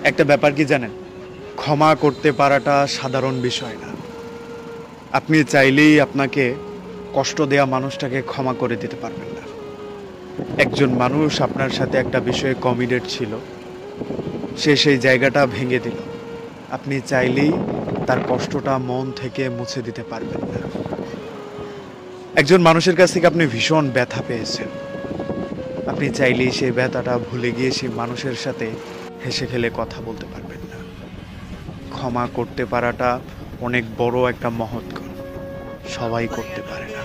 একটা ব্যাপার কি জানেন, ক্ষমা করতে পারাটা সাধারণ বিষয় না। আপনি চাইলেই আপনাকে কষ্ট দেয়া মানুষটাকে ক্ষমা করে দিতে পারবেন না। একজন মানুষ আপনার সাথে একটা বিষয়ে কমিটেড ছিল, সে সেই জায়গাটা ভেঙে দিল। আপনি চাইলেই তার কষ্টটা মন থেকে মুছে দিতে পারবেন না। একজন মানুষের কাছ থেকে আপনি ভীষণ ব্যথা পেয়েছেন, আপনি চাইলেই সেই ব্যথাটা ভুলে গিয়ে সেই মানুষের সাথে হেসে খেলে কথা বলতে পারবেন না। ক্ষমা করতে পারাটা অনেক বড় একটা মহৎ গুণ, সবাই করতে পারে না।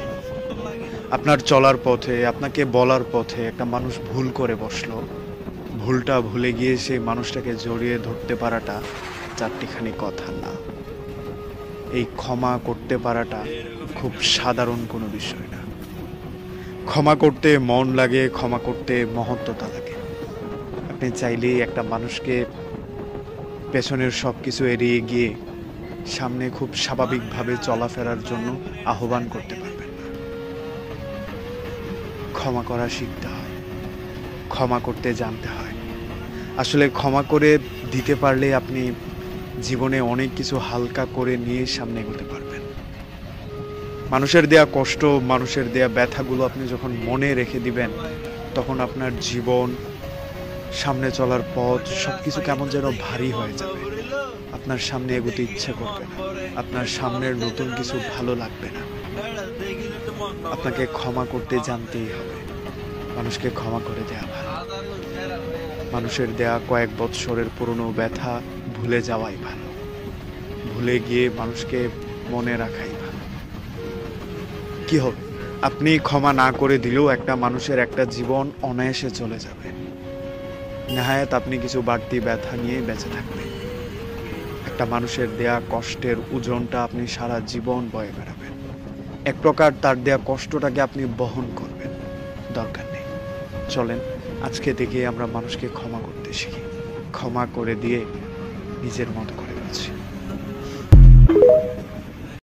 আপনার চলার পথে, আপনাকে বলার পথে একটা মানুষ ভুল করে বসলো, ভুলটা ভুলে গিয়ে সেই মানুষটাকে জড়িয়ে ধরতে পারাটা চারটিখানি কথা না। এই ক্ষমা করতে পারাটা খুব সাধারণ কোনো বিষয় না। ক্ষমা করতে মন লাগে, ক্ষমা করতে মহত্বতা লাগে। আপনি চাইলেই একটা মানুষকে পেছনের সব কিছু এড়িয়ে গিয়ে সামনে খুব স্বাভাবিকভাবে চলাফেরার জন্য আহ্বান করতে পারবেন না। ক্ষমা করা শিখতে হয়, ক্ষমা করতে জানতে হয়। আসলে ক্ষমা করে দিতে পারলে আপনি জীবনে অনেক কিছু হালকা করে নিয়ে সামনে এগোতে পারবেন। মানুষের দেয়া কষ্ট, মানুষের দেয়া ব্যথাগুলো আপনি যখন মনে রেখে দিবেন, তখন আপনার জীবন, সামনে চলার পথ সবকিছু কেমন যেন ভারী হয়ে যাবে। আপনার সামনে এগোতে ইচ্ছে করবে না, আপনার সামনের নতুন কিছু ভালো লাগবে না। আপনাকে ক্ষমা করতে জানতেই হবে। মানুষকে ক্ষমা করে দেয়া ভালো। মানুষের দেয়া কয়েক বৎসরের পুরনো ব্যথা ভুলে যাওয়াই ভালো। ভুলে গিয়ে মানুষকে মনে রাখাই ভালো। কি হবে, আপনি ক্ষমা না করে দিলেও একটা মানুষের একটা জীবন অনায়াসে চলে যাবে। নেহায়াত আপনি কিছু বাড়তি ব্যথা নিয়ে বেঁচে থাকবেন। একটা মানুষের দেয়া কষ্টের ওজনটা আপনি সারা জীবন বয়ে বেড়াবেন। এক প্রকার তার দেয়া কষ্টটাকে আপনি বহন করবেন। দরকার নেই। চলেন আজকে থেকে আমরা মানুষকে ক্ষমা করতে শিখি, ক্ষমা করে দিয়ে নিজের মতো করে